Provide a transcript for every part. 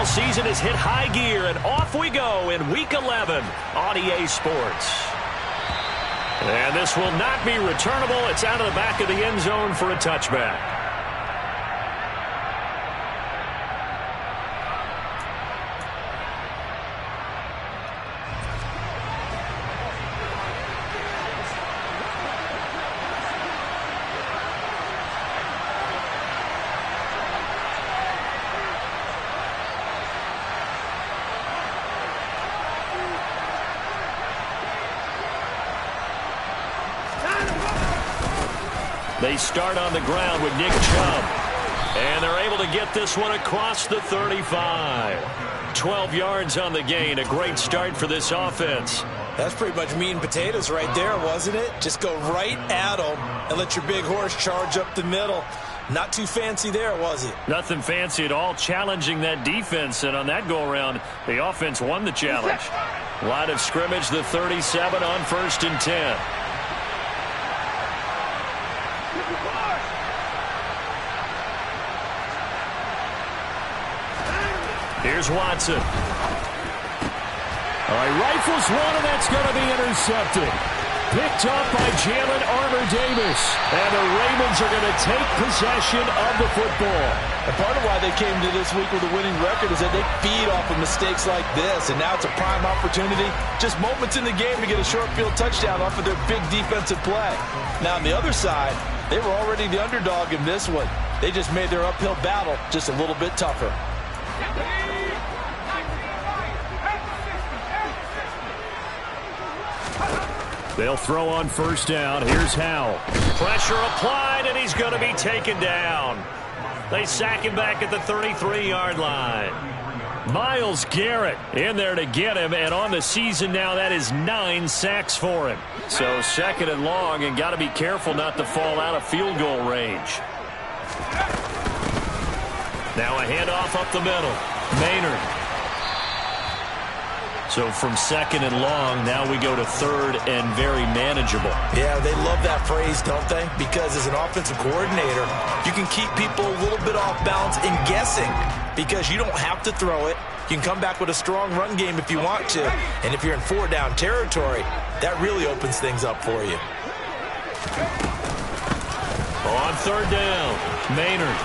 NFL season has hit high gear, and off we go in Week 11 on EA Sports. And this will not be returnable. It's out of the back of the end zone for a touchback. They start on the ground with Nick Chubb. And they're able to get this one across the 35. 12 yards on the gain. A great start for this offense. That's pretty much meat and potatoes right there, wasn't it? Just go right at them and let your big horse charge up the middle. Not too fancy there, was it? Nothing fancy at all, challenging that defense. And on that go-around, the offense won the challenge. Line of scrimmage, the 37 on 1st and 10. Here's Watson. All right, rifles one, and that's going to be intercepted. Picked up by Jalen Armour-Davis. And the Ravens are going to take possession of the football. And part of why they came to this week with a winning record is that they feed off of mistakes like this. And now it's a prime opportunity, just moments in the game, to get a short field touchdown off of their big defensive play. Now on the other side, they were already the underdog in this one. They just made their uphill battle just a little bit tougher. They'll throw on 1st down. Here's Howell. Pressure applied, and he's going to be taken down. They sack him back at the 33-yard line. Myles Garrett in there to get him, and on the season now, that is 9 sacks for him. So 2nd and long, and got to be careful not to fall out of field goal range. Now a handoff up the middle. Maynard. So from 2nd and long, now we go to 3rd and very manageable. Yeah, they love that phrase, don't they? Because as an offensive coordinator, you can keep people a little bit off balance and guessing, because you don't have to throw it. You can come back with a strong run game if you want to. And if you're in 4-down territory, that really opens things up for you. On 3rd down, Maynard.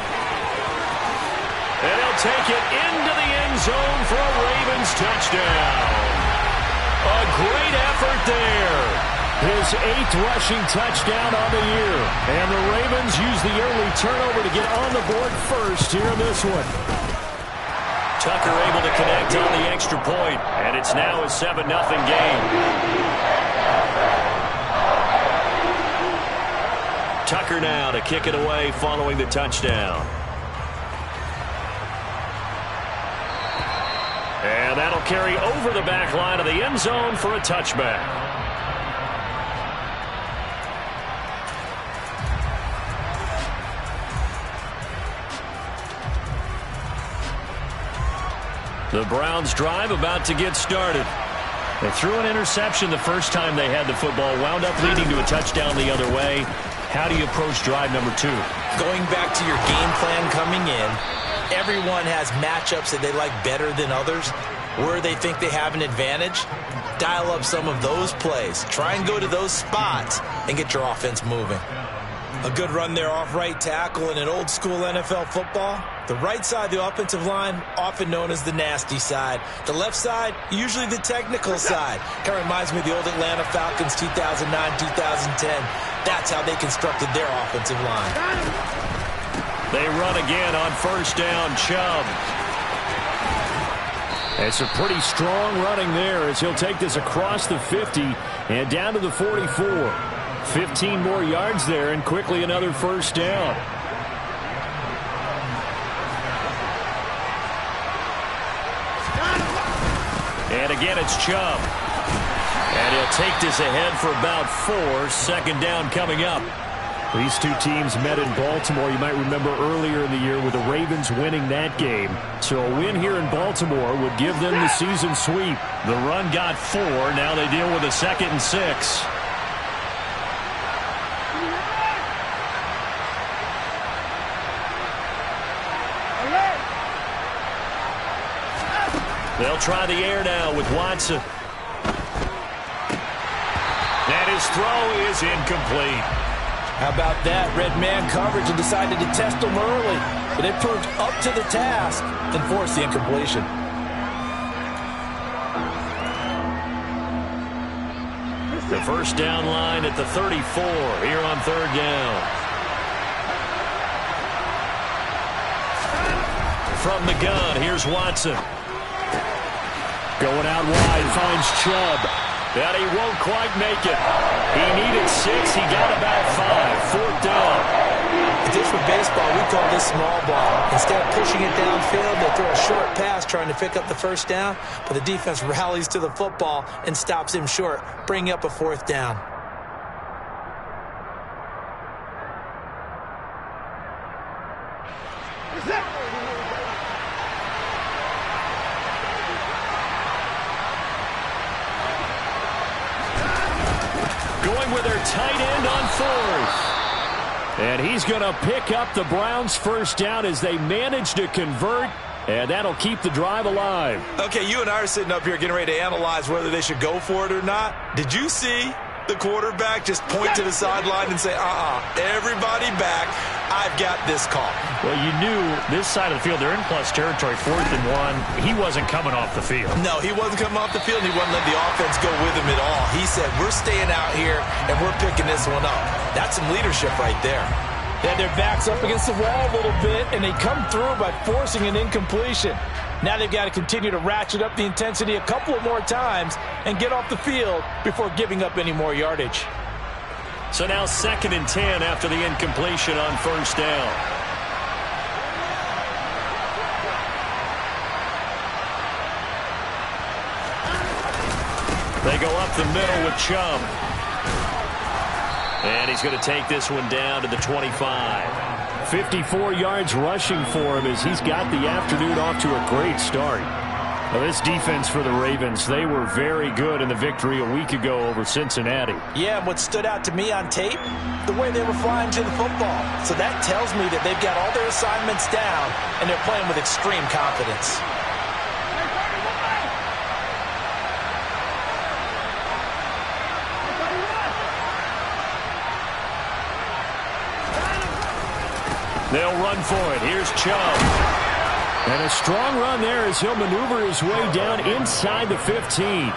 And he'll take it into the end zone for a Ravens touchdown. A great effort there. His 8th rushing touchdown on the year. And the Ravens use the early turnover to get on the board first here in this one. Tucker able to connect on the extra point, and it's now a 7-0 game. Tucker now to kick it away following the touchdown. And that'll carry over the back line of the end zone for a touchback. The Browns drive about to get started. They threw an interception the first time they had the football, wound up leading to a touchdown the other way. How do you approach drive number 2? Going back to your game plan coming in, everyone has matchups that they like better than others. Where they think they have an advantage, dial up some of those plays. Try and go to those spots and get your offense moving. A good run there off right tackle in an old school NFL football. The right side of the offensive line, often known as the nasty side. The left side, usually the technical side. Kind of reminds me of the old Atlanta Falcons 2009-2010. That's how they constructed their offensive line. They run again on 1st down, Chubb. It's a pretty strong running there as he'll take this across the 50 and down to the 44. 15 more yards there, and quickly another 1st down. And again, it's Chubb. And he'll take this ahead for about 4. 2nd down coming up. These two teams met in Baltimore, you might remember earlier in the year, with the Ravens winning that game. So a win here in Baltimore would give them the season sweep. The run got 4. Now they deal with a 2nd and 6. They'll try the air now with Watson. And his throw is incomplete. How about that? Red man coverage and decided to test him early. But it proved up to the task and forced the incompletion. The first down line at the 34 here on third down. From the gun, here's Watson. Going out wide, finds Chubb. And he won't quite make it. He needed 6. He got about 5. Fourth down. If this were baseball, we call this small ball. Instead of pushing it downfield, they throw a short pass trying to pick up the first down, but the defense rallies to the football and stops him short, bringing up a fourth down. Going with their tight end on fourth. And he's going to pick up the Browns' first down as they manage to convert, and that'll keep the drive alive. Okay, you and I are sitting up here getting ready to analyze whether they should go for it or not. Did you see the quarterback just point to the sideline and say, everybody back, I've got this call? Well, you knew this side of the field, they're in plus territory, 4th and 1. He wasn't coming off the field. No, he wasn't coming off the field. He wasn't letting the offense go with him at all. He said, we're staying out here, and we're picking this one up. That's some leadership right there. They had their backs up against the wall a little bit, and they come through by forcing an incompletion. Now they've got to continue to ratchet up the intensity a couple of more times and get off the field before giving up any more yardage. So now 2nd and 10 after the incompletion on first down. They go up the middle with Chubb. And he's going to take this one down to the 25. 54 yards rushing for him as he's got the afternoon off to a great start. Well, this defense for the Ravens, they were very good in the victory a week ago over Cincinnati. Yeah, and what stood out to me on tape, the way they were flying to the football. So that tells me that they've got all their assignments down, and they're playing with extreme confidence. They'll run for it. Here's Chubb. And a strong run there as he'll maneuver his way down inside the 15.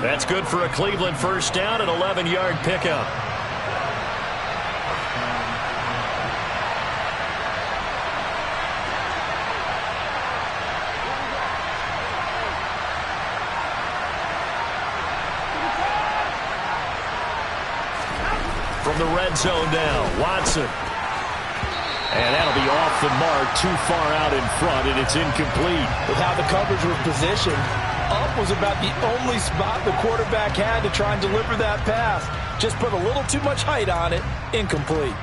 That's good for a Cleveland first down, an 11-yard pickup. From the red zone now, Watson. And that'll be off the mark, too far out in front, and it's incomplete. With how the coverage was positioned, up was about the only spot the quarterback had to try and deliver that pass. Just put a little too much height on it, incomplete.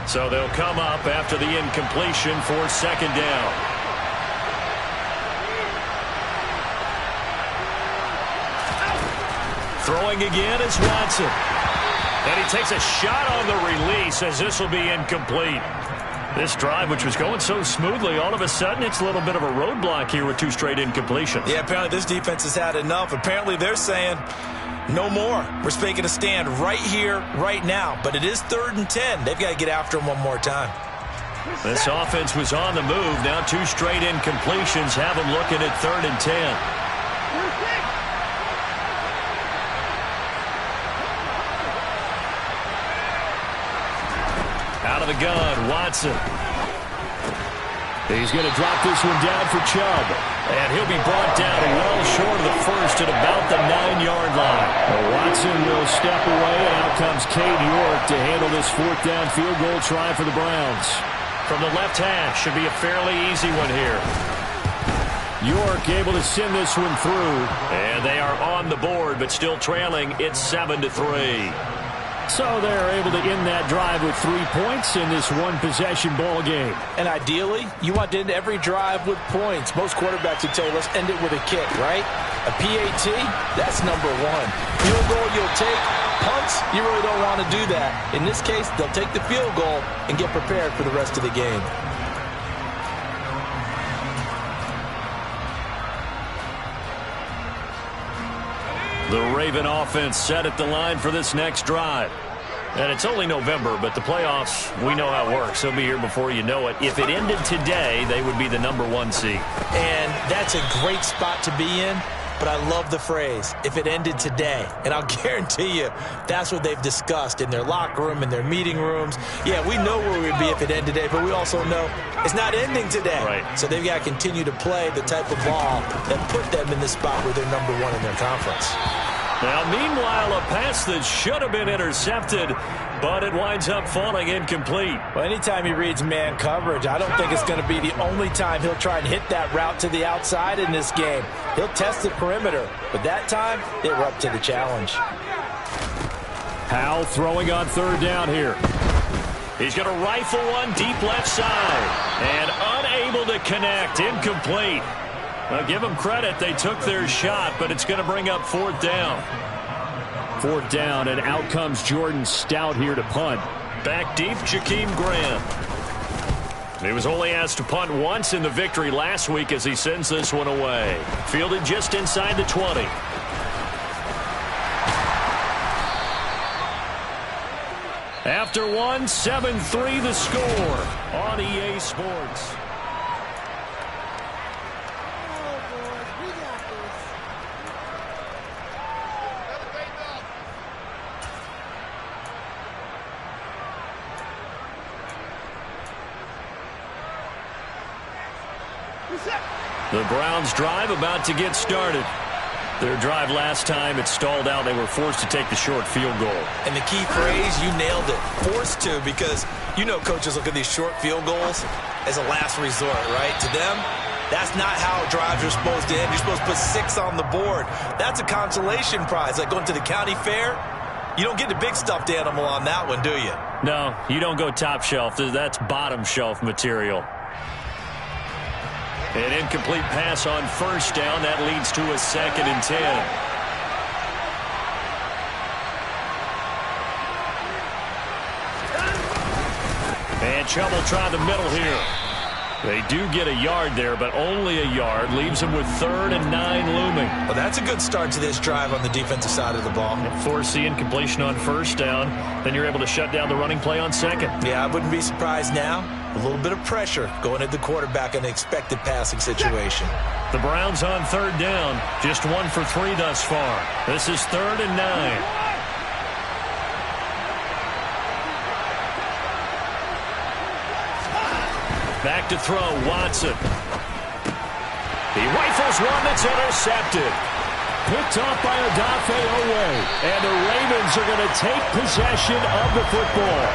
So they'll come up after the incompletion for 2nd down. Throwing again is Watson. And he takes a shot on the release as this will be incomplete. This drive, which was going so smoothly, all of a sudden it's a little bit of a roadblock here with 2 straight incompletions. Yeah, apparently this defense has had enough. Apparently they're saying, no more. We're making a stand right here, right now. But it is 3rd and 10. They've got to get after him one more time. This offense was on the move. Now 2 straight incompletions have them looking at 3rd and 10. Out of the gun, Watson. He's going to drop this one down for Chubb. And he'll be brought down well short of the first at about the 9-yard line. Well, Watson will step away, and out comes Cade York to handle this 4th down field goal try for the Browns. From the left hash, should be a fairly easy one here. York able to send this one through. And they are on the board, but still trailing. It's 7-3. So they're able to end that drive with 3 points in this one-possession ball game. And ideally, you want to end every drive with points. Most quarterbacks would tell you, let's end it with a kick, right? A PAT, that's number 1. Field goal you'll take. Punts, you really don't want to do that. In this case, they'll take the field goal and get prepared for the rest of the game. The Raven offense set at the line for this next drive. And it's only November, but the playoffs, we know how it works. They'll be here before you know it. If it ended today, they would be the #1 seed. And that's a great spot to be in, but I love the phrase, if it ended today. And I'll guarantee you, that's what they've discussed in their locker room, in their meeting rooms. Yeah, we know where we'd be if it ended today, but we also know it's not ending today. Right. So they've got to continue to play the type of ball that put them in the spot where they're #1 in their conference. Now, meanwhile, a pass that should have been intercepted, but it winds up falling incomplete. Well, anytime he reads man coverage, I don't think it's going to be the only time he'll try and hit that route to the outside in this game. He'll test the perimeter, but that time, they were up to the challenge. Howell throwing on 3rd down here. He's going to rifle one deep left side, and unable to connect, incomplete. Well, give them credit. They took their shot, but it's going to bring up 4th down. 4th down, and out comes Jordan Stout here to punt. Back deep, Jakeem Graham. He was only asked to punt once in the victory last week as he sends this one away. Fielded just inside the 20. After one, 7-3 the score on EA Sports. The Browns drive about to get started. Their drive last time, it stalled out. They were forced to take the short field goal. And the key phrase, you nailed it. Forced to, because you know coaches look at these short field goals as a last resort, right? To them, that's not how drives are supposed to end. You're supposed to put 6 on the board. That's a consolation prize. Like going to the county fair, you don't get the big stuffed animal on that one, do you? No, you don't go top shelf. That's bottom shelf material. An incomplete pass on 1st down. That leads to a 2nd and 10. And Chubb will try the middle here. They do get a yard there, but only a yard. Leaves them with 3rd and 9 looming. Well, that's a good start to this drive on the defensive side of the ball. Force the incompletion on 1st down. Then you're able to shut down the running play on 2nd. Yeah, I wouldn't be surprised now. A little bit of pressure going at the quarterback in the expected passing situation. The Browns on 3rd down. Just 1 for 3 thus far. This is 3rd and 9. Back to throw, Watson. He rifles one that's intercepted. Picked off by Odafe Owe. And the Ravens are going to take possession of the football.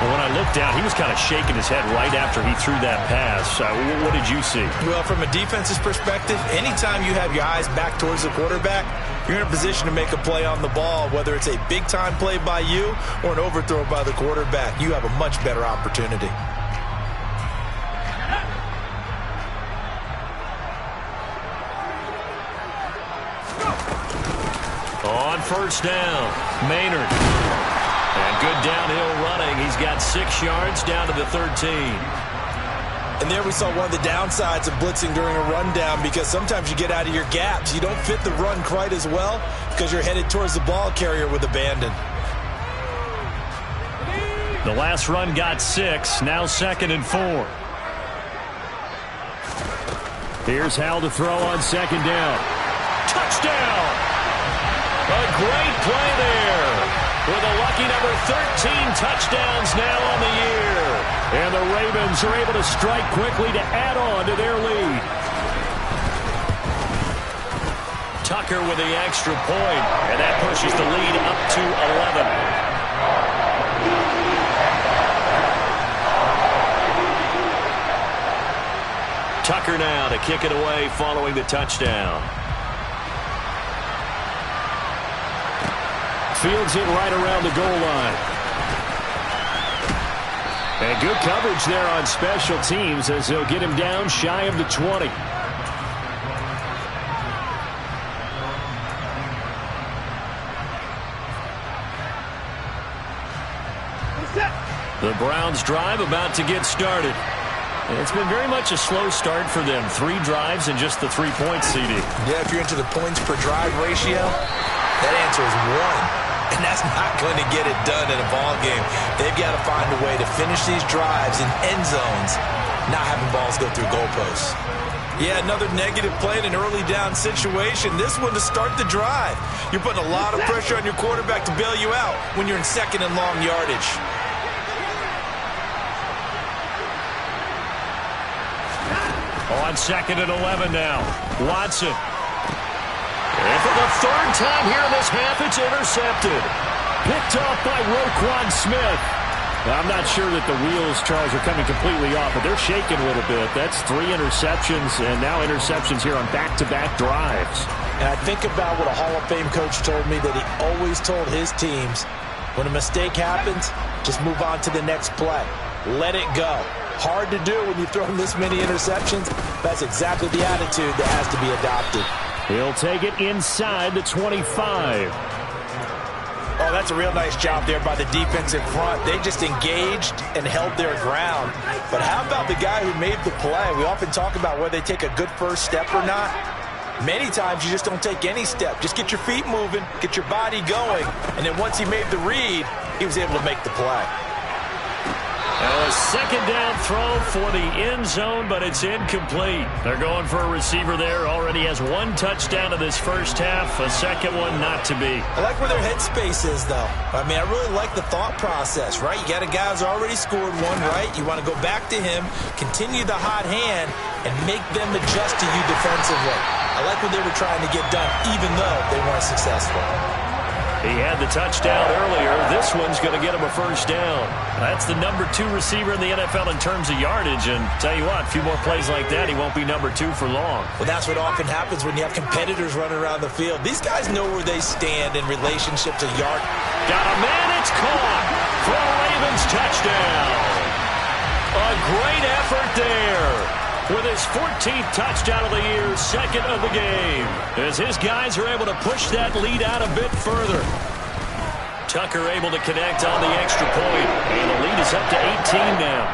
Well, when I looked down, he was kind of shaking his head right after he threw that pass. What did you see? Well, from a defense's perspective, anytime you have your eyes back towards the quarterback, you're in a position to make a play on the ball, whether it's a big-time play by you or an overthrow by the quarterback. You have a much better opportunity. On 1st down, Maynard. And good downhill running. He's got 6 yards down to the 13. And there we saw one of the downsides of blitzing during a rundown, because sometimes you get out of your gaps. You don't fit the run quite as well because you're headed towards the ball carrier with abandon. The last run got 6. Now 2nd and 4. Here's Howell to throw on 2nd down. Touchdown! A great play there, with a lucky number 13 touchdowns now on the year. And the Ravens are able to strike quickly to add on to their lead. Tucker with the extra point, and that pushes the lead up to 11. Tucker now to kick it away following the touchdown. Fields it right around the goal line. And good coverage there on special teams as they'll get him down shy of the 20. The Browns drive about to get started. It's been very much a slow start for them. 3 drives and just the 3 points, CD. Yeah, if you're into the points per drive ratio, that answer is 1. And that's not going to get it done in a ball game. They've got to find a way to finish these drives in end zones, not having balls go through goalposts. Yeah, another negative play in an early down situation. This one to start the drive. You're putting a lot of pressure on your quarterback to bail you out when you're in second and long yardage. On second and 11 now. Watson. And for the 3rd time here in this half, it's intercepted. Picked off by Roquan Smith. Now, I'm not sure that the wheels, Charles, are coming completely off, but they're shaking a little bit. That's 3 interceptions, and now interceptions here on back-to-back drives. And I think about what a Hall of Fame coach told me, that he always told his teams, when a mistake happens, just move on to the next play. Let it go. Hard to do when you've thrown this many interceptions. That's exactly the attitude that has to be adopted. He'll take it inside the 25. Oh, that's a real nice job there by the defensive front. They just engaged and held their ground. But how about the guy who made the play? We often talk about whether they take a good first step or not. Many times you just don't take any step. Just get your feet moving, get your body going, and then once he made the read, he was able to make the play. A second down throw for the end zone, but it's incomplete. They're going for a receiver there. Already has 1 touchdown in this first half. A second one not to be. I like where their headspace is, though. I mean, I really like the thought process, right? You got a guy who's already scored 1, right? You want to go back to him, continue the hot hand, and make them adjust to you defensively. I like what they were trying to get done, even though they weren't successful. He had the touchdown earlier. This one's going to get him a first down. That's the number 2 receiver in the NFL in terms of yardage. And tell you what, a few more plays like that, he won't be number 2 for long. Well, that's what often happens when you have competitors running around the field. These guys know where they stand in relationship to yard. Got a man, it's caught for a Ravens touchdown. A great effort there. With his 14th touchdown of the year, second of the game. As his guys are able to push that lead out a bit further. Tucker able to connect on the extra point. And the lead is up to 18 now.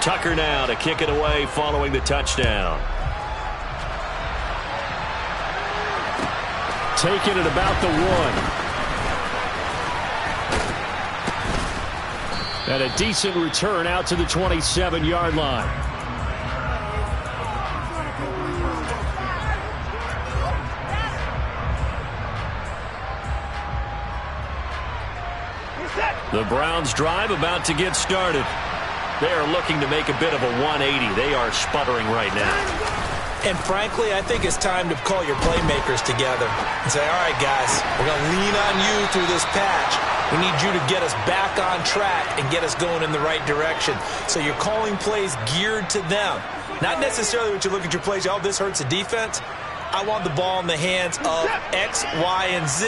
Tucker now to kick it away following the touchdown. Taking it about the 1. And a decent return out to the 27-yard line. The Browns drive about to get started. They are looking to make a bit of a 180. They are sputtering right now. And frankly, I think it's time to call your playmakers together and say, all right, guys, we're going to lean on you through this patch. We need you to get us back on track and get us going in the right direction. So you're calling plays geared to them. Not necessarily when you look at your plays, oh, this hurts the defense. I want the ball in the hands of X, Y, and Z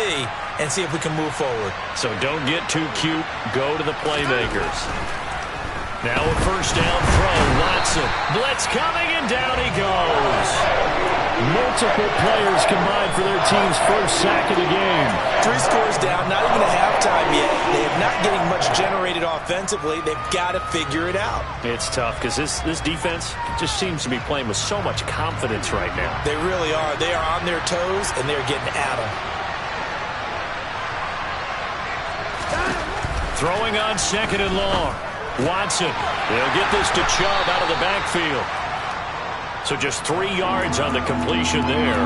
and see if we can move forward. So don't get too cute. Go to the playmakers. Now a first down throw. Watson. Blitz coming, and down he goes. Multiple players combined for their team's first sack of the game. 3 scores down, not even a halftime yet. They are not getting much generated offensively. They've got to figure it out. It's tough because this defense just seems to be playing with so much confidence right now. They really are. They are on their toes, and they're getting at them. Throwing on second and long. Watson. They'll get this to Chubb out of the backfield. So just 3 yards on the completion there.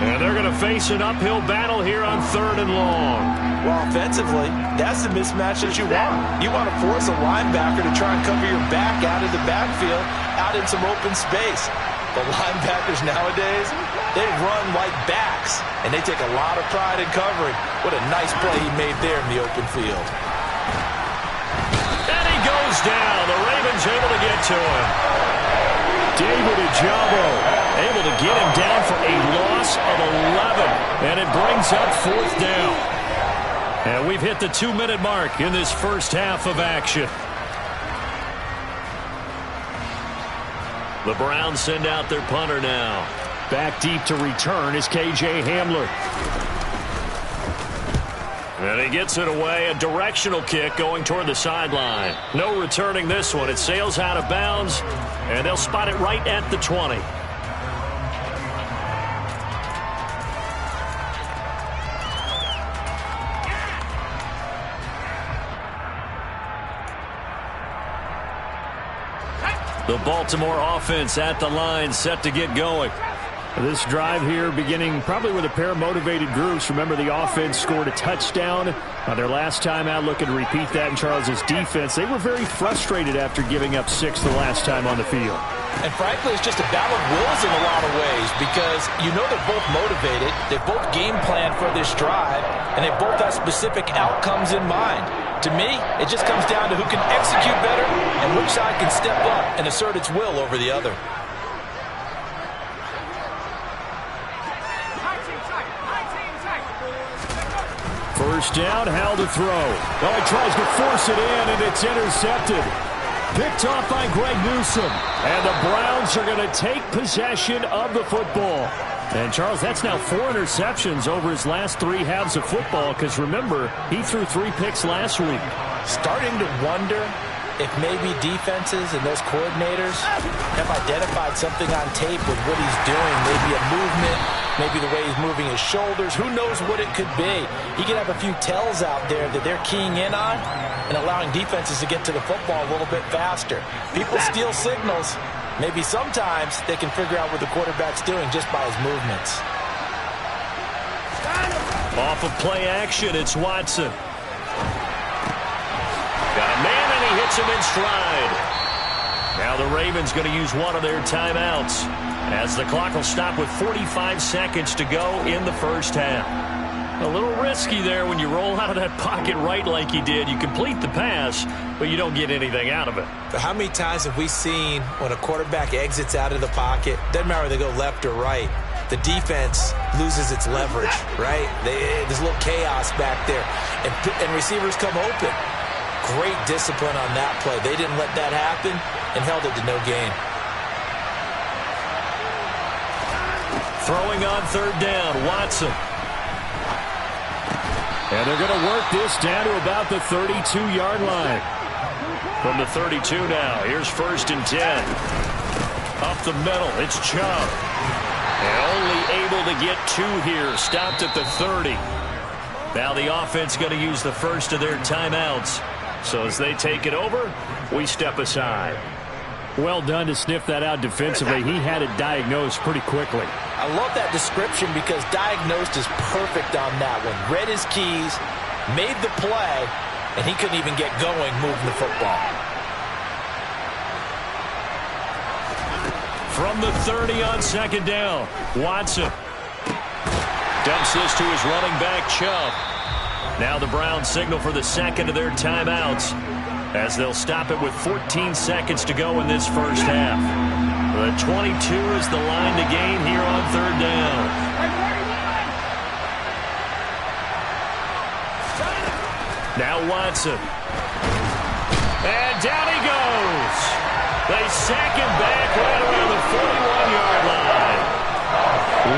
And they're going to face an uphill battle here on 3rd and long. Well, offensively, that's the mismatch that you want. You want to force a linebacker to try and cover your back out of the backfield, out in some open space. The linebackers nowadays, they run like backs, and they take a lot of pride in covering. What a nice play he made there in the open field. And he goes down. The Ravens able to get to him. David Ojabo able to get him down for a loss of 11. And it brings up 4th down. And we've hit the 2-minute mark in this first half of action. The Browns send out their punter now. Back deep to return is K.J. Hamler. And he gets it away, a directional kick going toward the sideline. No returning this one. It sails out of bounds, and they'll spot it right at the 20. The Baltimore offense at the line, set to get going. This drive here beginning probably with a pair of motivated groups. Remember, the offense scored a touchdown on their last time out, looking to repeat that in Charles's defense. They were very frustrated after giving up 6 the last time on the field. And frankly, it's just a battle of wills in a lot of ways because you know they're both motivated, they both game plan for this drive, and they both have specific outcomes in mind. To me, it just comes down to who can execute better and which side can step up and assert its will over the other. First down, held to throw. Well, he tries to force it in, and it's intercepted. Picked off by Greg Newsome. And the Browns are going to take possession of the football. And, Charles, that's now 4 interceptions over his last 3 halves of football because, remember, he threw 3 picks last week. Starting to wonder if maybe defenses and those coordinators have identified something on tape with what he's doing. Maybe a movement, maybe the way he's moving his shoulders. Who knows what it could be? He could have a few tells out there that they're keying in on and allowing defenses to get to the football a little bit faster. People steal signals. Maybe sometimes they can figure out what the quarterback's doing just by his movements. Off of play action, it's Watson. Got a man, and he hits him in stride. Now the Ravens going to use one of their timeouts as the clock will stop with 45 seconds to go in the first half. A little risky there when you roll out of that pocket right like you did. You complete the pass, but you don't get anything out of it. But how many times have we seen when a quarterback exits out of the pocket, doesn't matter whether they go left or right, the defense loses its leverage, right? There's a little chaos back there, and receivers come open. Great discipline on that play. They didn't let that happen and held it to no gain. Throwing on third down, Watson. And they're going to work this down to about the 32-yard line. From the 32 now, here's 1st and 10. Up the middle, it's Chubb. And only able to get 2 here, stopped at the 30. Now the offense going to use the first of their timeouts. So as they take it over, we step aside. Well done to sniff that out defensively. He had it diagnosed pretty quickly. I love that description because diagnosed is perfect on that one. Read his keys, made the play, and he couldn't even get going moving the football. From the 30 on 2nd down, Watson dumps this to his running back, Chubb. Now the Browns signal for the second of their timeouts as they'll stop it with 14 seconds to go in this first half. The 22 is the line to gain here on 3rd down. Now Watson. And down he goes. They sack him back right around the 41-yard line.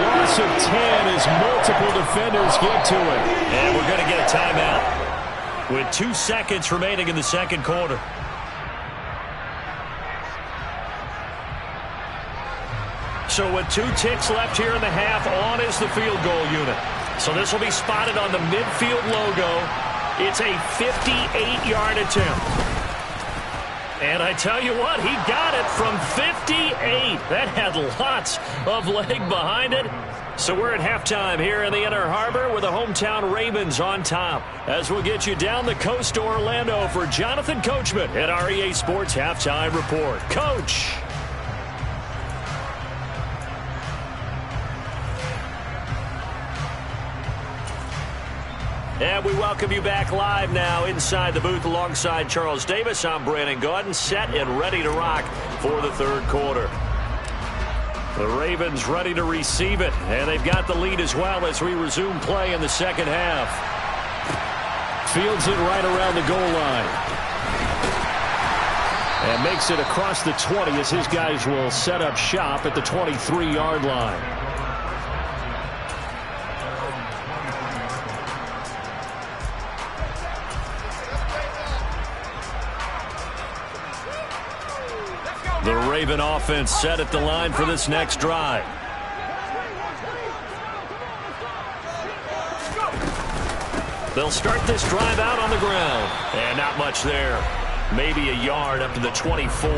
Loss of 10 as multiple defenders get to it. And we're going to get a timeout with 2 seconds remaining in the second quarter. So with 2 ticks left here in the half, on is the field goal unit. So this will be spotted on the midfield logo. It's a 58-yard attempt. And I tell you what, he got it from 58. That had lots of leg behind it. So we're at halftime here in the Inner Harbor with the hometown Ravens on top. As we'll get you down the coast to Orlando for Jonathan Coachman at our EA Sports Halftime Report. Coach. And we welcome you back live now inside the booth alongside Charles Davis. I'm Brandon Gaudin, set and ready to rock for the third quarter. The Ravens ready to receive it, and they've got the lead as well as we resume play in the second half. Fields it right around the goal line. And makes it across the 20 as his guys will set up shop at the 23-yard line. The Raven offense set at the line for this next drive. They'll start this drive out on the ground. And not much there. Maybe a yard up to the 24.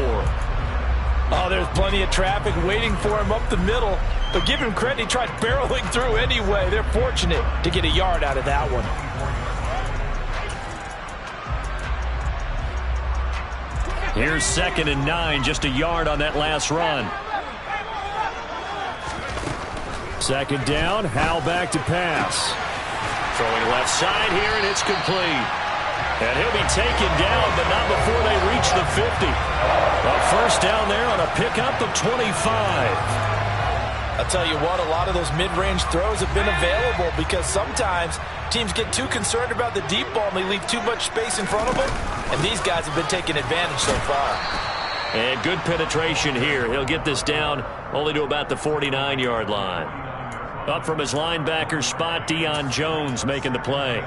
Oh, there's plenty of traffic waiting for him up the middle. But give him credit, he tried barreling through anyway. They're fortunate to get a yard out of that one. Here's 2nd and 9, just a yard on that last run. 2nd down, Howell back to pass. Throwing left side here, and it's complete. And he'll be taken down, but not before they reach the 50. A first down there on a pickup of 25. I'll tell you what, a lot of those mid-range throws have been available because sometimes teams get too concerned about the deep ball and they leave too much space in front of them. And these guys have been taking advantage so far. And good penetration here. He'll get this down only to about the 49-yard line. Up from his linebacker spot, Deion Jones making the play.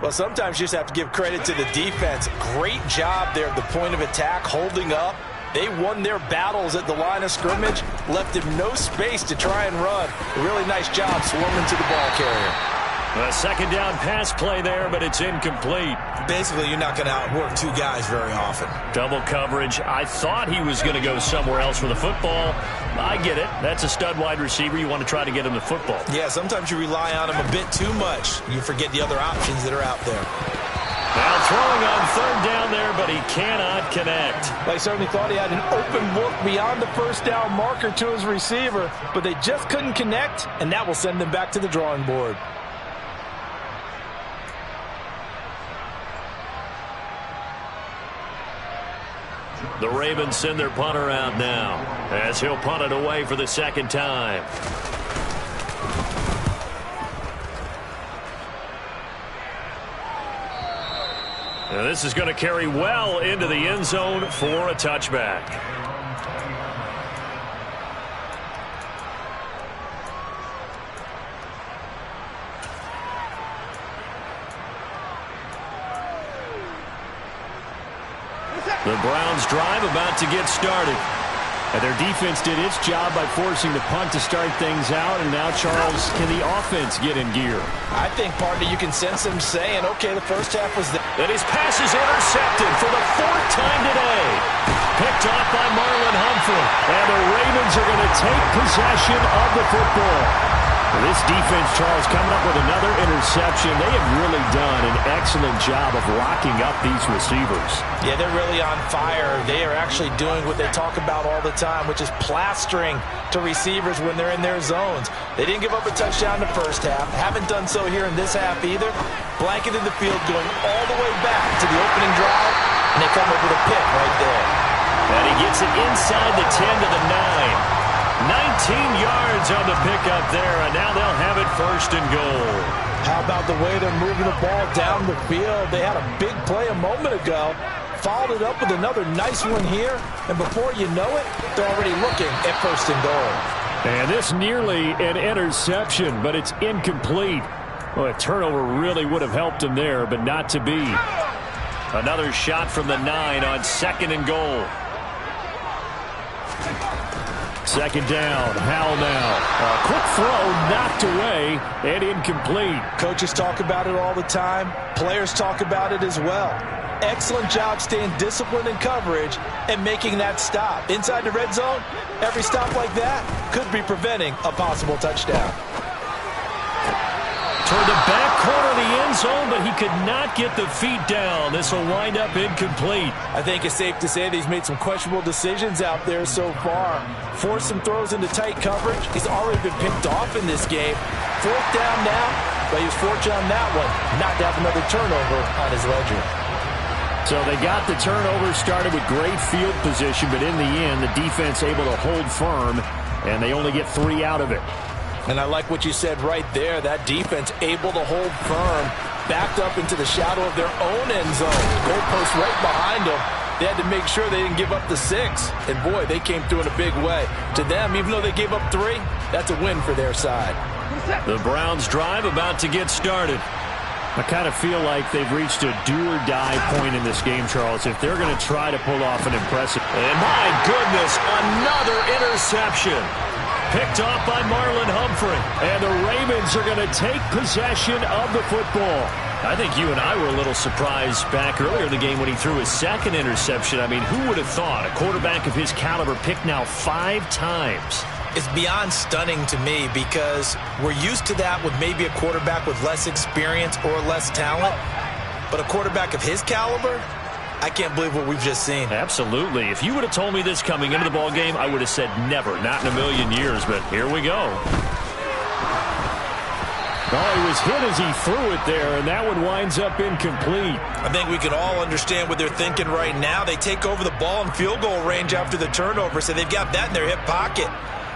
Well, sometimes you just have to give credit to the defense. Great job there at the point of attack, holding up. They won their battles at the line of scrimmage, left him no space to try and run. A really nice job swarming to the ball carrier. A 2nd down pass play there, but it's incomplete. Basically, you're not going to outwork two guys very often. Double coverage. I thought he was going to go somewhere else with the football. I get it. That's a stud wide receiver. You want to try to get him the football. Yeah, sometimes you rely on him a bit too much. You forget the other options that are out there. Now throwing on 3rd down there, but he cannot connect. They certainly thought he had an open look beyond the first down marker to his receiver, but they just couldn't connect, and that will send them back to the drawing board. The Ravens send their punter out now as he'll punt it away for the 2nd time. Now this is going to carry well into the end zone for a touchback. The Browns drive about to get started. And their defense did its job by forcing the punt to start things out. And now, Charles, can the offense get in gear? I think, partner, you can sense them saying, okay, the first half was there. And his pass is intercepted for the 4th time today. Picked off by Marlon Humphrey. And the Ravens are going to take possession of the football. This defense, Charles, coming up with another interception. They have really done an excellent job of locking up these receivers. Yeah, they're really on fire. They are actually doing what they talk about all the time, which is plastering to receivers when they're in their zones. They didn't give up a touchdown in the first half. Haven't done so here in this half either. Blanketed the field going all the way back to the opening drive, and they come up with a pick right there. And he gets it inside the 10 to the 9. 19 yards on the pickup there, and now they'll have it 1st and goal. How about the way they're moving the ball down the field? They had a big play a moment ago, followed it up with another nice one here, and before you know it, they're already looking at 1st and goal. And this nearly an interception, but it's incomplete. Well, a turnover really would have helped him there, but not to be. Another shot from the 9 on 2nd and goal. 2nd down, Howell now. A quick throw knocked away and incomplete. Coaches talk about it all the time. Players talk about it as well. Excellent job staying disciplined in coverage and making that stop. Inside the red zone, every stop like that could be preventing a possible touchdown. Toward the back corner of the end zone, but he could not get the feet down. This will wind up incomplete. I think it's safe to say that he's made some questionable decisions out there so far. Forced some throws into tight coverage. He's already been picked off in this game. 4th down now, but he was fortunate on that one not to have another turnover on his ledger. So they got the turnover started with great field position, but in the end, the defense able to hold firm, and they only get 3 out of it. And I like what you said right there. That defense able to hold firm, backed up into the shadow of their own end zone. Goalpost right behind them. They had to make sure they didn't give up the 6. And, boy, they came through in a big way. To them, even though they gave up 3, that's a win for their side. The Browns drive about to get started. I kind of feel like they've reached a do-or-die point in this game, Charles, if they're going to try to pull off an impressive. And my goodness, another interception. Picked off by Marlon Humphrey. And the Ravens are going to take possession of the football. I think you and I were a little surprised back earlier in the game when he threw his second interception. I mean, who would have thought a quarterback of his caliber picked now 5 times? It's beyond stunning to me because we're used to that with maybe a quarterback with less experience or less talent. But a quarterback of his caliber, I can't believe what we've just seen. Absolutely. If you would have told me this coming into the ball game, I would have said never, not in a million years. But here we go. Oh, he was hit as he threw it there, and that one winds up incomplete. I think we can all understand what they're thinking right now. They take over the ball in field goal range after the turnover, so they've got that in their hip pocket.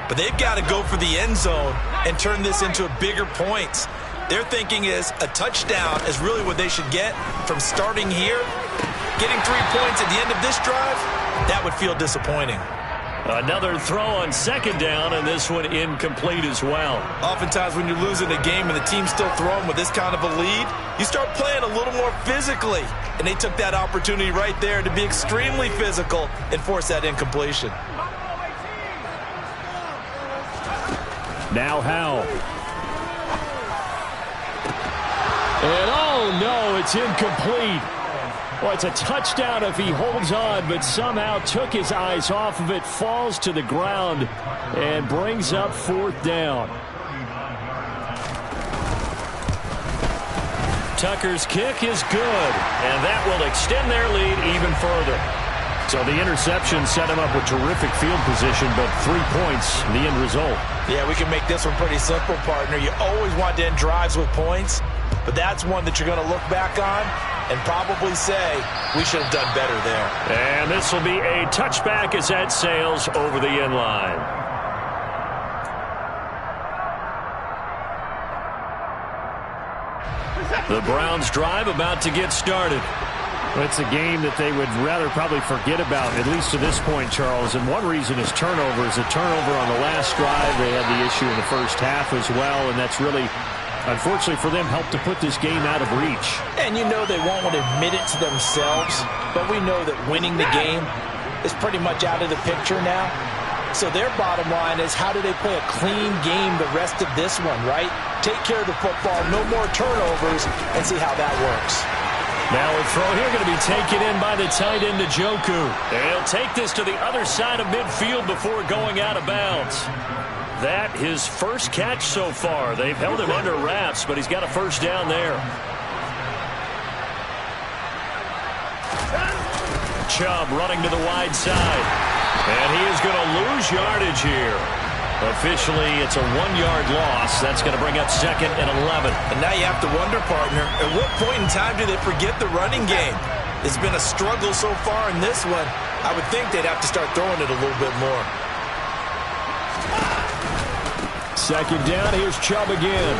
But they've got to go for the end zone and turn this into bigger points. Their thinking is a touchdown is really what they should get from starting here. Getting 3 points at the end of this drive, that would feel disappointing. Another throw on second down, and this one incomplete as well. Oftentimes when you're losing a game and the team's still throwing with this kind of a lead, you start playing a little more physically. And they took that opportunity right there to be extremely physical and force that incompletion. Now Howell. And oh no, it's incomplete. Well, it's a touchdown if he holds on, but somehow took his eyes off of it, falls to the ground, and brings up 4th down. Tucker's kick is good, and that will extend their lead even further. So the interception set him up with terrific field position, but 3 points, the end result. Yeah, we can make this one pretty simple, partner. You always want to end drives with points, but that's one that you're going to look back on and probably say, we should have done better there. And this will be a touchback as that sails over the end line. The Browns drive about to get started. Well, it's a game that they would rather probably forget about, at least to this point, Charles. And one reason is turnovers. A turnover on the last drive. They had the issue in the first half as well, and that's really, unfortunately for them, helped to put this game out of reach. And you know they won't want to admit it to themselves, but we know that winning the game is pretty much out of the picture now. So their bottom line is, how do they play a clean game the rest of this one, right? Take care of the football, no more turnovers, and see how that works. Now a throw here going to be taken in by the tight end, Njoku. And he'll take this to the other side of midfield before going out of bounds. That his first catch so far. They've held him under wraps, but he's got a first down there. Chubb running to the wide side. And he is going to lose yardage here. Officially, it's a 1-yard loss. That's going to bring up 2nd and 11. And now you have to wonder, partner, at what point in time do they forget the running game? It's been a struggle so far in this one. I would think they'd have to start throwing it a little bit more. 2nd down, here's Chubb again.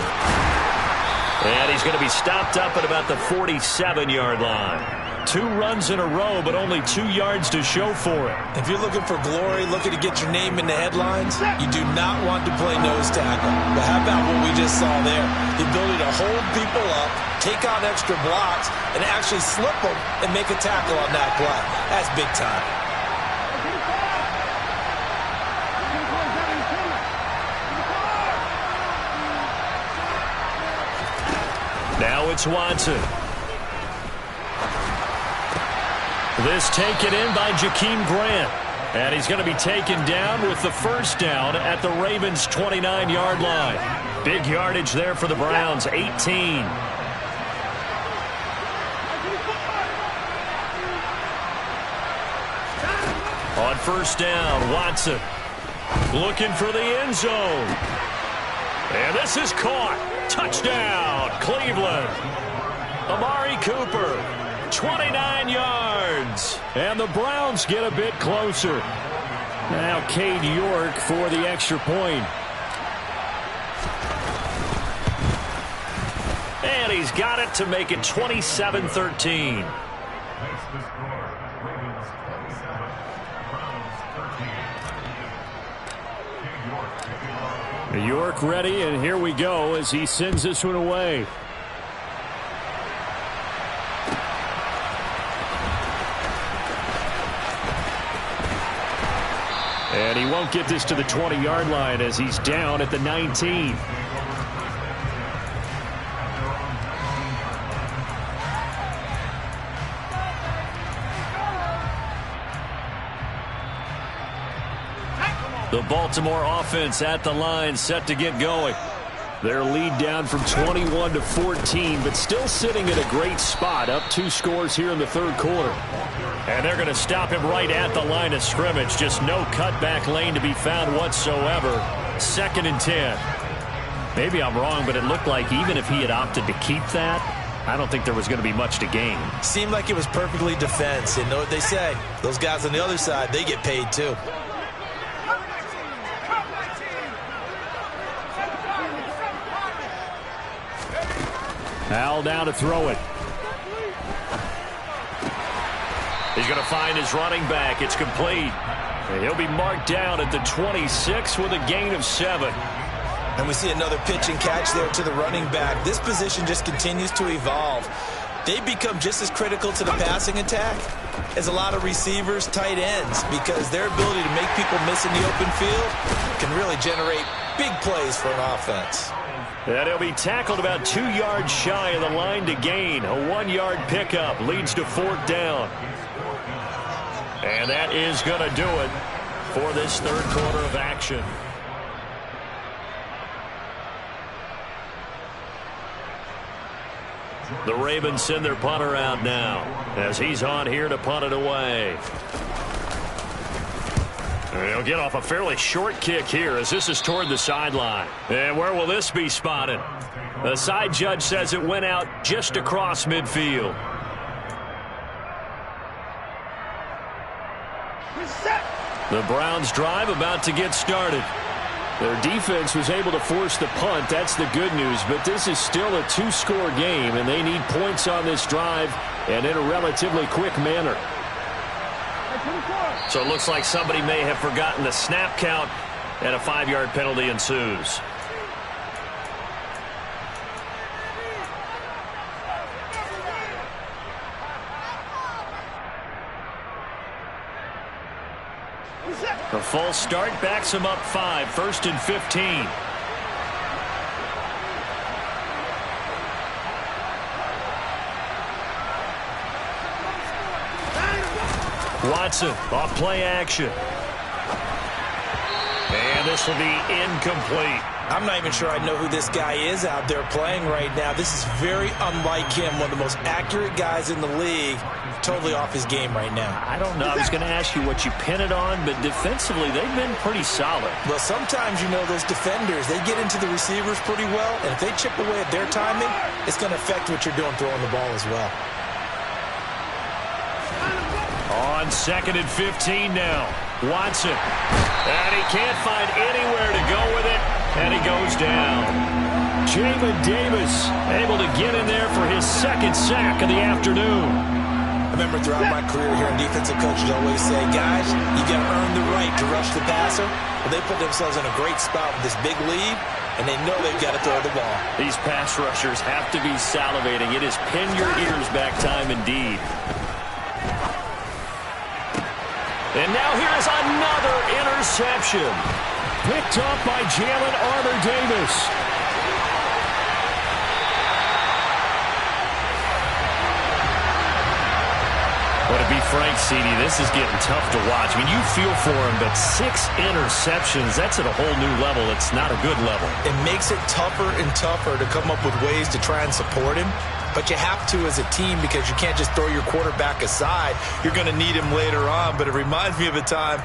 And he's going to be stopped up at about the 47-yard line. 2 runs in a row, but only 2 yards to show for it. If you're looking for glory, looking to get your name in the headlines, you do not want to play nose tackle. But how about what we just saw there? The ability to hold people up, take on extra blocks, and actually slip them and make a tackle on that play. That's big time. Now it's Watson. This taken in by Jakeem Grant. And he's going to be taken down with the first down at the Ravens' 29-yard line. Big yardage there for the Browns, 18. On first down, Watson looking for the end zone. And this is caught. Touchdown, Cleveland. Amari Cooper, 29 yards. And the Browns get a bit closer. Now Cade York for the extra point. And he's got it to make it 27-13. York ready, and here we go as he sends this one away. And he won't get this to the 20-yard line as he's down at the 19. The Baltimore offense at the line, set to get going. Their lead down from 21 to 14, but still sitting at a great spot, up 2 scores here in the third quarter. And they're going to stop him right at the line of scrimmage. Just no cutback lane to be found whatsoever. 2nd and 10. Maybe I'm wrong, but it looked like even if he had opted to keep that, I don't think there was going to be much to gain. Seemed like it was perfectly defense. And know what they say, those guys on the other side, they get paid too. Al down to throw it. He's going to find his running back. It's complete. And he'll be marked down at the 26 with a gain of 7. And we see another pitch and catch there to the running back. This position just continues to evolve. They become just as critical to the passing attack as a lot of receivers, tight ends, because their ability to make people miss in the open field can really generate big plays for an offense. And he'll be tackled about 2 yards shy of the line to gain. A 1-yard pickup leads to 4th down. And that is going to do it for this third quarter of action. The Ravens send their punter out now as he's on here to punt it away. He'll get off a fairly short kick here as this is toward the sideline. And where will this be spotted? The side judge says it went out just across midfield. The Browns drive about to get started. Their defense was able to force the punt. That's the good news. But this is still a 2-score game, and they need points on this drive and in a relatively quick manner. So it looks like somebody may have forgotten the snap count, and a 5-yard penalty ensues. The false start backs him up 5, 1st and 15. Watson off play action. And this will be incomplete. I'm not even sure I know who this guy is out there playing right now. This is very unlike him, one of the most accurate guys in the league. Totally off his game right now. I don't know. I was going to ask you what you pin it on, but defensively they've been pretty solid. Well, sometimes, you know, those defenders, they get into the receivers pretty well, and if they chip away at their timing, it's going to affect what you're doing throwing the ball as well. On 2nd and 15 now. Watson. And he can't find anywhere to go with it, and he goes down. Jamin Davis able to get in there for his 2nd sack of the afternoon. I remember throughout my career here, defensive coaches always say, guys, you got to earn the right to rush the passer. Well, they put themselves in a great spot with this big lead, and they know they've got to throw the ball. These pass rushers have to be salivating. It is pin your ears back time indeed. And now here is another interception. Picked up by Jalen Armour-Davis. But to be frank, CD, this is getting tough to watch. I mean, you feel for him, but 6 interceptions, that's at a whole new level. It's not a good level. It makes it tougher and tougher to come up with ways to try and support him. But you have to as a team because you can't just throw your quarterback aside. You're going to need him later on. But it reminds me of a time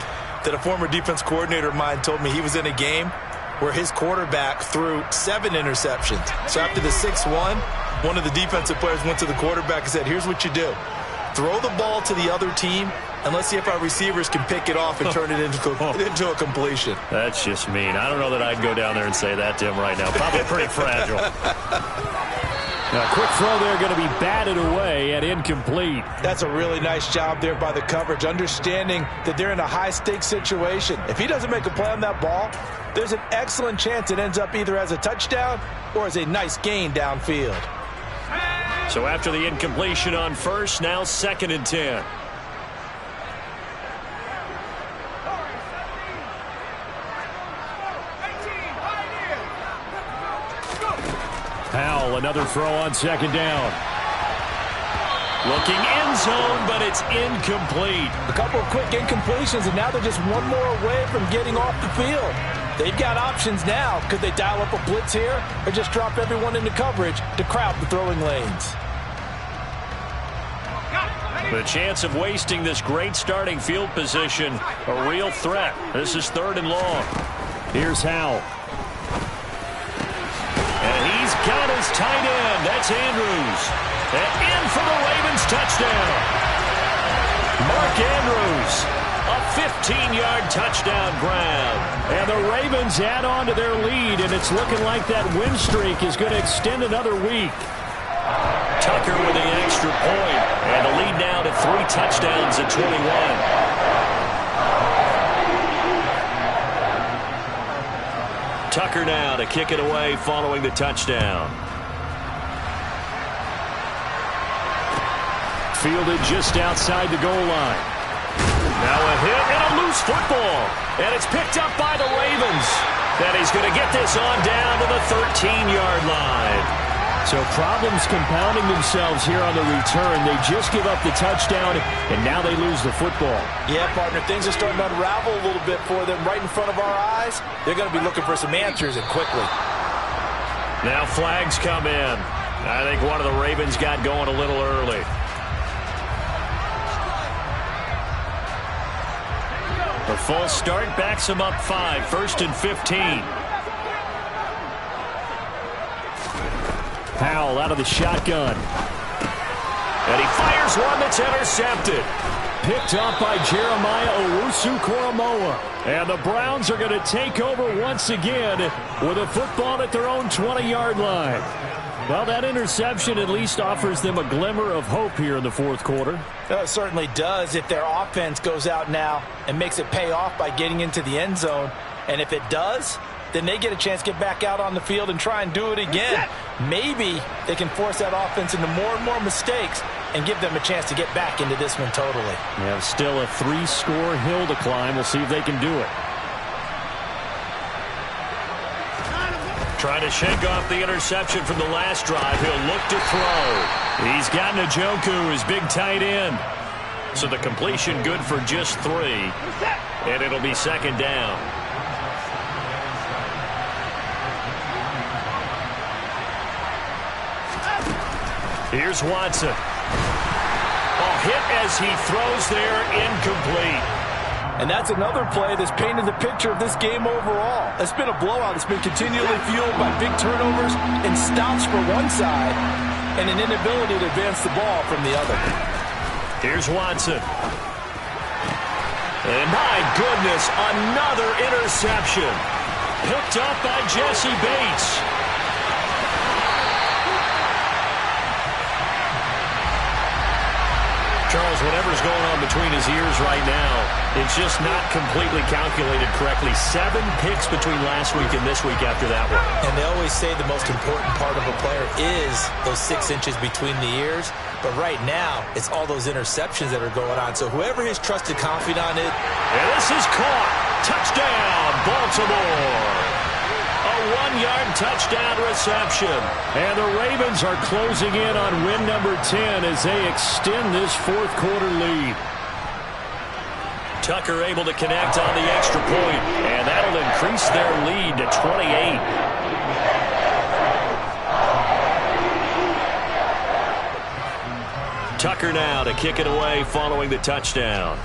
that a former defense coordinator of mine told me he was in a game where his quarterback threw 7 interceptions. So after the 6-1, one of the defensive players went to the quarterback and said, here's what you do. Throw the ball to the other team, and let's see if our receivers can pick it off and turn it into a completion. That's just mean. I don't know that I'd go down there and say that to him right now. Probably pretty fragile. Now, quick throw there going to be batted away and incomplete. That's a really nice job there by the coverage, understanding that they're in a high-stakes situation. If he doesn't make a play on that ball, there's an excellent chance it ends up either as a touchdown or as a nice gain downfield. So after the incompletion on first, now 2nd and 10. Powell, another throw on second down. Looking end zone, but it's incomplete. A couple of quick incompletions, and now they're just one more away from getting off the field. They've got options now. Could they dial up a blitz here or just drop everyone into coverage to crowd the throwing lanes? The chance of wasting this great starting field position, a real threat. This is 3rd and long. Here's Howell. And he's got his tight end. That's Andrews. And in for the Ravens touchdown. Mark Andrews, a 15-yard touchdown grab. And the Ravens add on to their lead, and it's looking like that win streak is going to extend another week. Tucker with the extra point, and the lead now to 3 touchdowns at 21. Tucker now to kick it away following the touchdown. Fielded just outside the goal line. Now a hit and a loose football. And it's picked up by the Ravens. And he's going to get this on down to the 13-yard line. So problems compounding themselves here on the return. They just give up the touchdown, and now they lose the football. Yeah, partner, things are starting to unravel a little bit for them right in front of our eyes. They're going to be looking for some answers, and quickly. Now flags come in. I think one of the Ravens got going a little early. The full start backs him up 5, 1st and 15. Powell out of the shotgun. And he fires one that's intercepted. Picked up by Jeremiah Owusu-Koramoah. And the Browns are going to take over once again with a football at their own 20-yard line. Well, that interception at least offers them a glimmer of hope here in the 4th quarter. It certainly does if their offense goes out now and makes it pay off by getting into the end zone. And if it does, then they get a chance to get back out on the field and try and do it again. Maybe they can force that offense into more and more mistakes and give them a chance to get back into this one totally. Yeah, still a 3-score hill to climb. We'll see if they can do it. Trying to shake off the interception from the last drive. He'll look to throw. He's got Njoku, his big tight end. So the completion good for just 3. And it'll be 2nd down. Here's Watson. A hit as he throws there, incomplete. And that's another play that's painted the picture of this game overall. It's been a blowout. It's been continually fueled by big turnovers and stops for one side and an inability to advance the ball from the other. Here's Watson. And my goodness, another interception. Picked up by Jesse Bates. Charles, whatever's going on between his ears right now, it's just not completely calculated correctly. 7 picks between last week and this week after that one. And they always say the most important part of a player is those 6 inches between the ears. But right now, it's all those interceptions that are going on. So whoever his trusted confidant is. And this is caught. Touchdown, Baltimore. A 1-yard touchdown reception. And the Ravens are closing in on win number 10 as they extend this 4th quarter lead. Tucker able to connect on the extra point, and that'll increase their lead to 28. Tucker now to kick it away following the touchdown.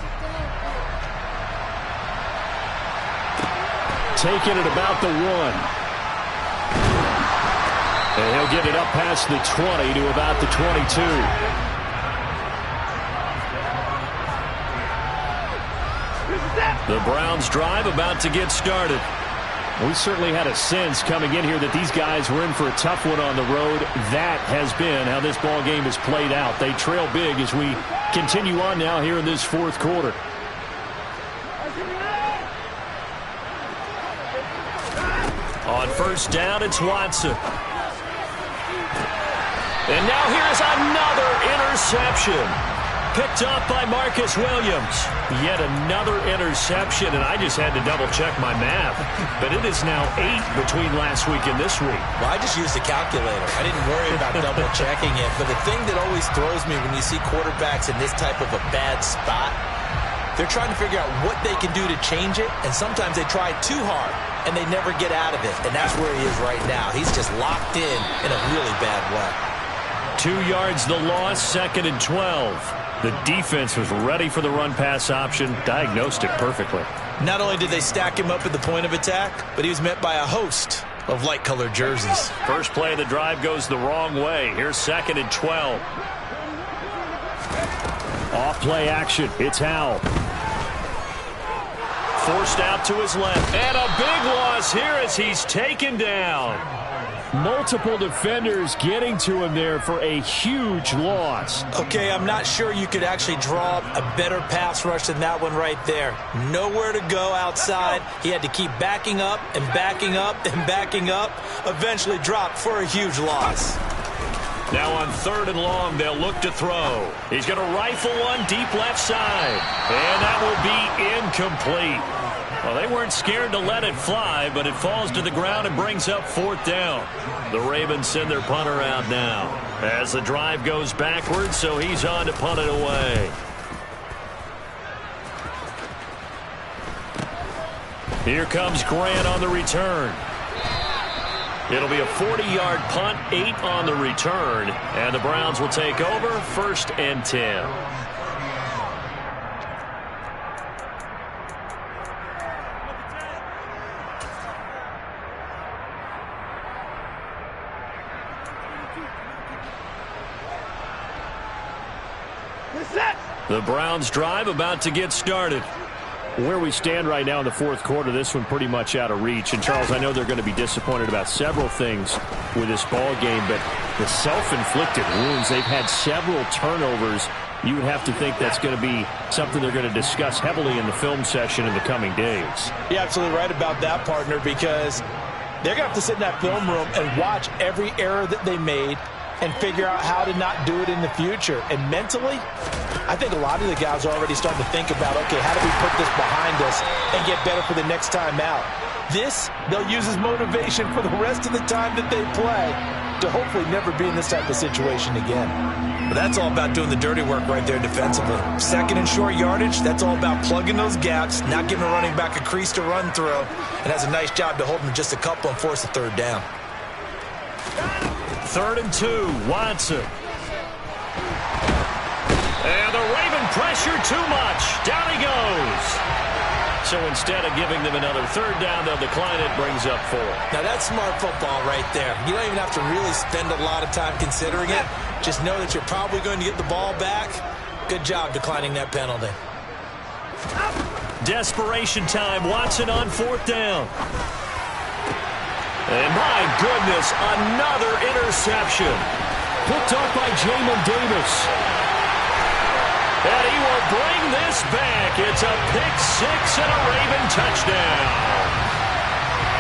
Taking it about the 1. And he'll get it up past the 20 to about the 22. The Browns drive about to get started. We certainly had a sense coming in here that these guys were in for a tough one on the road. That has been how this ball game has played out. They trail big as we continue on now here in this 4th quarter. On 1st down, it's Watson. And now here's another interception. Picked off by Marcus Williams. Yet another interception, and I just had to double-check my math. But it is now 8 between last week and this week. Well, I just used a calculator. I didn't worry about double-checking it. But the thing that always throws me when you see quarterbacks in this type of a bad spot, they're trying to figure out what they can do to change it, and sometimes they try too hard, and they never get out of it. And that's where he is right now. He's just locked in a really bad way. 2 yards the loss, 2nd and 12. The defense was ready for the run-pass option, diagnosed it perfectly. Not only did they stack him up at the point of attack, but he was met by a host of light-colored jerseys. First play of the drive goes the wrong way. Here's 2nd and 12. Off play action. It's Howell. Forced out to his left. And a big loss here as he's taken down. Multiple defenders getting to him there for a huge loss. Okay, I'm not sure you could actually draw up a better pass rush than that one right there. Nowhere to go outside. He had to keep backing up and backing up and backing up. Eventually dropped for a huge loss. Now on 3rd and long, they'll look to throw. He's going to rifle one deep left side. And that will be incomplete. Well, they weren't scared to let it fly, but it falls to the ground and brings up 4th down. The Ravens send their punter out now as the drive goes backwards, so he's on to punt it away. Here comes Grant on the return. It'll be a 40-yard punt, 8 on the return, and the Browns will take over 1st and 10. The Browns drive about to get started. Where we stand right now in the 4th quarter, this one pretty much out of reach. And, Charles, I know they're going to be disappointed about several things with this ball game, but the self-inflicted wounds, they've had several turnovers. You would have to think that's going to be something they're going to discuss heavily in the film session in the coming days. You're absolutely right about that, partner, because they're going to have to sit in that film room and watch every error that they made and figure out how to not do it in the future. And mentally, I think a lot of the guys are already starting to think about, okay, how do we put this behind us and get better for the next time out? This, they'll use as motivation for the rest of the time that they play to hopefully never be in this type of situation again. But that's all about doing the dirty work right there defensively. 2nd and short yardage, that's all about plugging those gaps, not giving a running back a crease to run through, and has a nice job to hold them just a couple and force a 3rd down. 3rd and 2, Watson. And the Raven pressure too much. Down he goes. So instead of giving them another 3rd down, they'll decline it, brings up 4. Now that's smart football right there. You don't even have to really spend a lot of time considering it. Just know that you're probably going to get the ball back. Good job declining that penalty. Desperation time. Watson on 4th down. And my goodness, another interception. Picked off by Jamin Davis. And he will bring this back. It's a pick-6 and a Raven touchdown.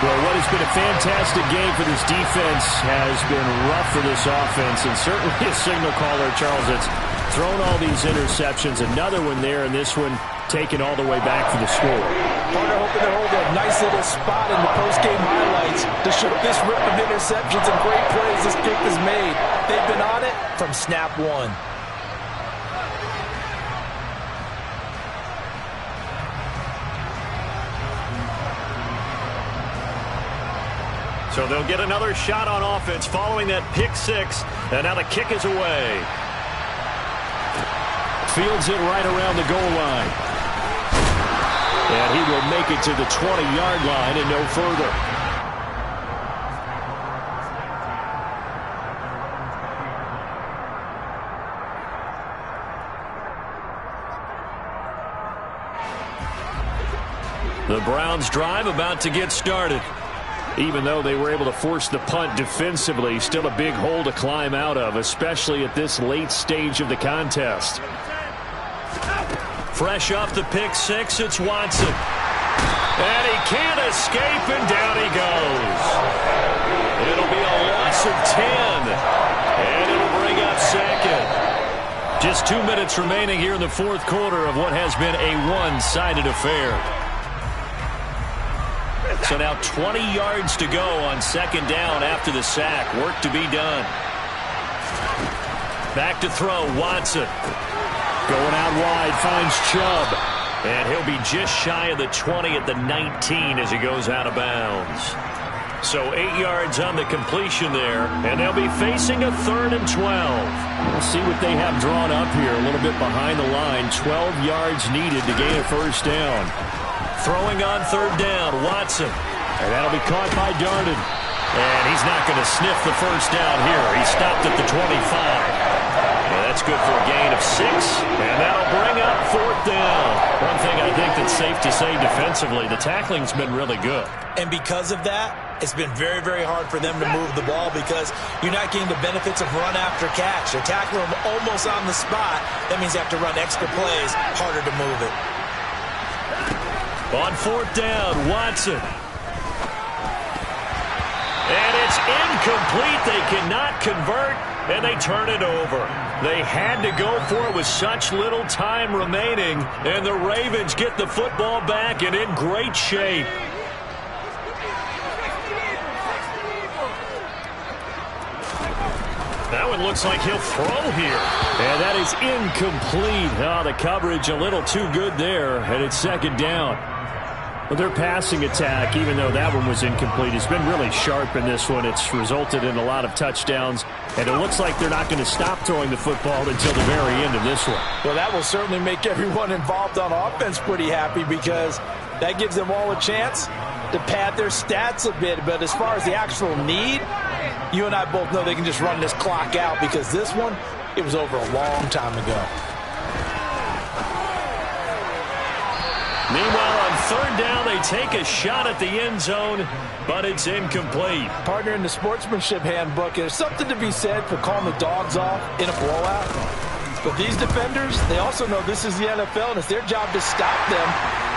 Well, what has been a fantastic game for this defense has been rough for this offense, and certainly a signal caller, Charles, that's thrown all these interceptions. Another one there, and this one taken all the way back for the score. Partner hoping to hold a nice little spot in the post-game highlights to show this rip of interceptions and great plays this kick has made. They've been on it from snap 1. So they'll get another shot on offense following that pick-6, and now the kick is away. Fields it right around the goal line. And he will make it to the 20-yard line and no further. The Browns drive about to get started. Even though they were able to force the punt defensively, still a big hole to climb out of, especially at this late stage of the contest. Fresh off the pick-6, it's Watson. And he can't escape, and down he goes. It'll be a loss of 10. And it'll bring up 2nd. Just 2 minutes remaining here in the fourth quarter of what has been a one-sided affair. So now 20 yards to go on second down after the sack. Work to be done. Back to throw, Watson. Going out wide, finds Chubb. And he'll be just shy of the 20 at the 19 as he goes out of bounds. So 8 yards on the completion there, and they'll be facing a 3rd and 12. We'll see what they have drawn up here, a little bit behind the line. 12 yards needed to gain a first down. Throwing on 3rd down, Watson. And that'll be caught by Darden. And he's not going to sniff the first down here. He stopped at the 25. And that's good for a gain of 6, and that'll bring up 4th down. One thing I think that's safe to say defensively, the tackling's been really good. And because of that, it's been very, very hard for them to move the ball because you're not getting the benefits of run after catch. They're tackling them almost on the spot. That means you have to run extra plays, harder to move it. On 4th down, Watson. And it's incomplete. They cannot convert, and they turn it over. They had to go for it with such little time remaining, and the Ravens get the football back and in great shape. That one looks like he'll throw here. And that is incomplete. Oh, the coverage a little too good there, and it's second down. But their passing attack, even though that one was incomplete, has been really sharp in this one. It's resulted in a lot of touchdowns, and it looks like they're not going to stop throwing the football until the very end of this one. Well, that will certainly make everyone involved on offense pretty happy because that gives them all a chance to pad their stats a bit. But as far as the actual need, you and I both know they can just run this clock out because this one, it was over a long time ago. Meanwhile, on 3rd down, they take a shot at the end zone, but it's incomplete. Partner, in the sportsmanship handbook, there's something to be said for calling the dogs off in a blowout. But these defenders, they also know this is the NFL, and it's their job to stop them,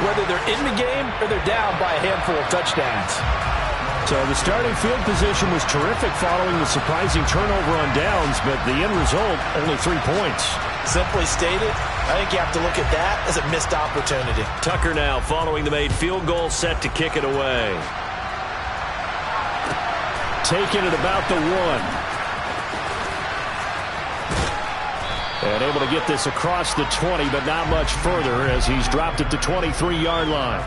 whether they're in the game or they're down by a handful of touchdowns. So the starting field position was terrific following the surprising turnover on downs, but the end result, only 3 points. Simply stated, I think you have to look at that as a missed opportunity. Tucker now following the made field goal, set to kick it away. Taking it about the 1. And able to get this across the 20, but not much further as he's dropped at the 23-yard line.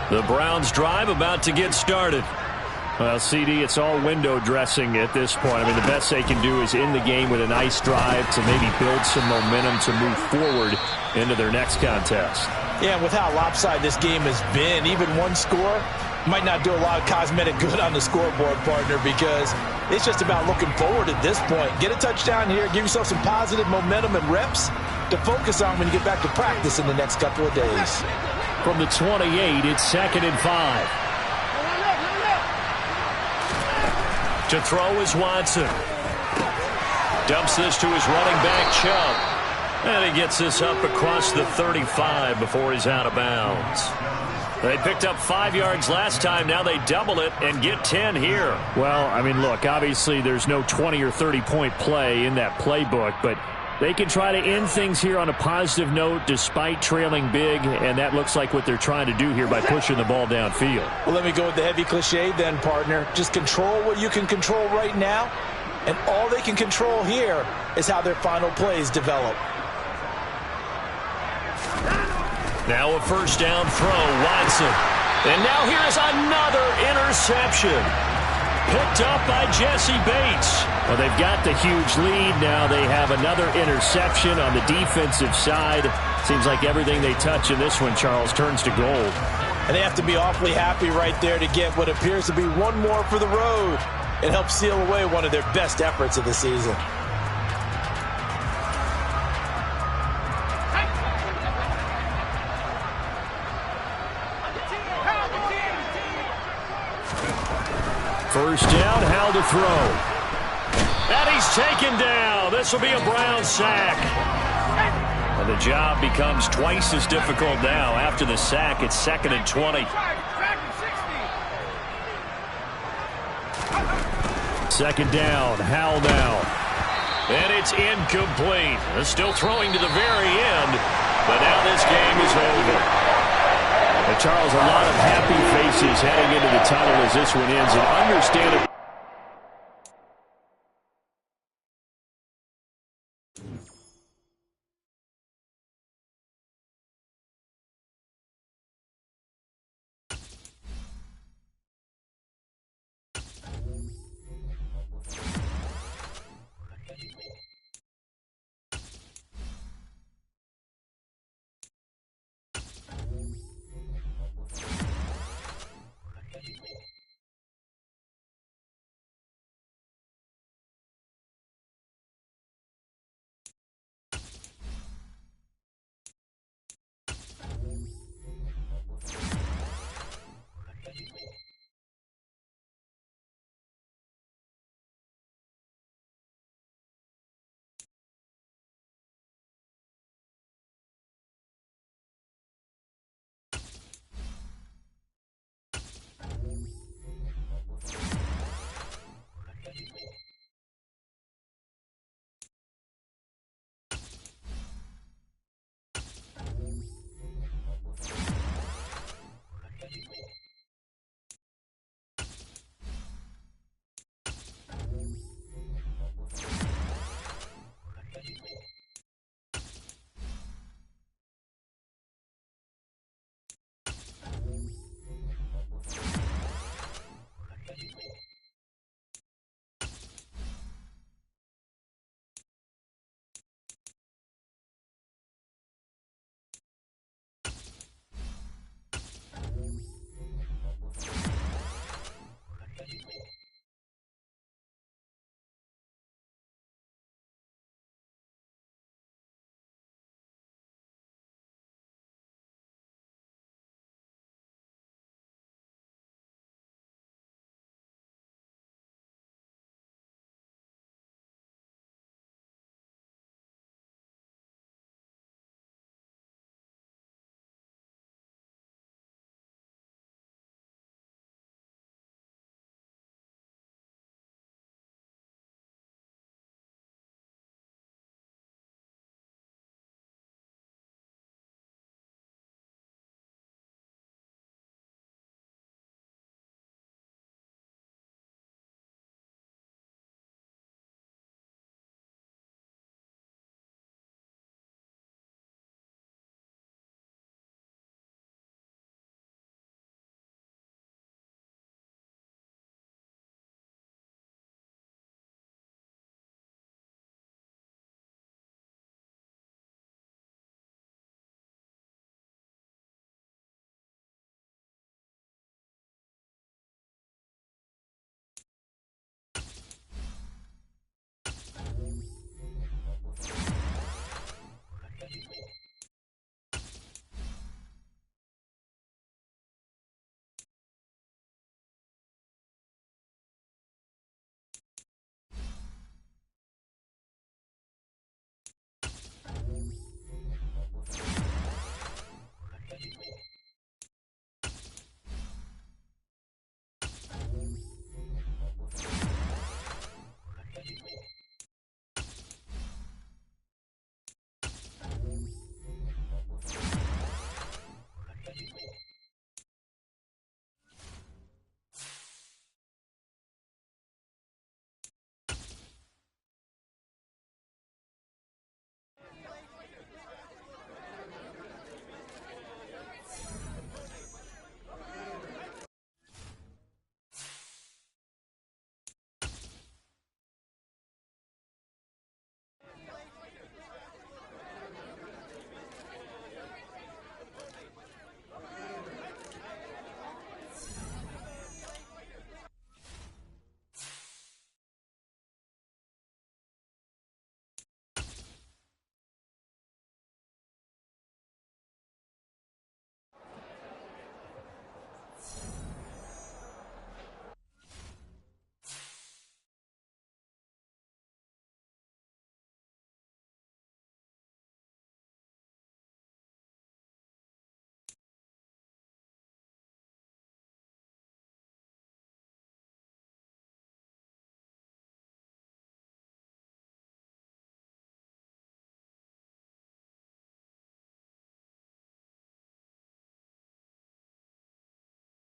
The Browns drive about to get started. Well, CD, it's all window dressing at this point. I mean, the best they can do is in the game with a nice drive to maybe build some momentum to move forward into their next contest. Yeah, and with how lopsided this game has been, even one score might not do a lot of cosmetic good on the scoreboard, partner, because it's just about looking forward at this point. Get a touchdown here, give yourself some positive momentum and reps to focus on when you get back to practice in the next couple of days. From the 28, it's 2nd and 5. To throw is Watson. Dumps this to his running back, Chubb. And he gets this up across the 35 before he's out of bounds. They picked up 5 yards last time. Now they double it and get 10 here. Well, I mean, look, obviously there's no 20 or 30-point play in that playbook, but they can try to end things here on a positive note despite trailing big, and that looks like what they're trying to do here by pushing the ball downfield. Well, let me go with the heavy cliche then, partner. Just control what you can control right now, and all they can control here is how their final plays develop. Now a first down throw, Watson. And now here's another interception. Picked up by Jesse Bates. Well, they've got the huge lead. Now they have another interception on the defensive side. Seems like everything they touch in this one, Charles, turns to gold. And they have to be awfully happy right there to get what appears to be one more for the road. It helps seal away one of their best efforts of the season. First down, Howell to throw. And he's taken down. This will be a Brown sack. And the job becomes twice as difficult now. After the sack, it's 2nd and 20. Second down, Howell now. And it's incomplete. They're still throwing to the very end, but now this game is over. And Charles, a lot of happy faces heading into the tunnel as this one ends. And understandable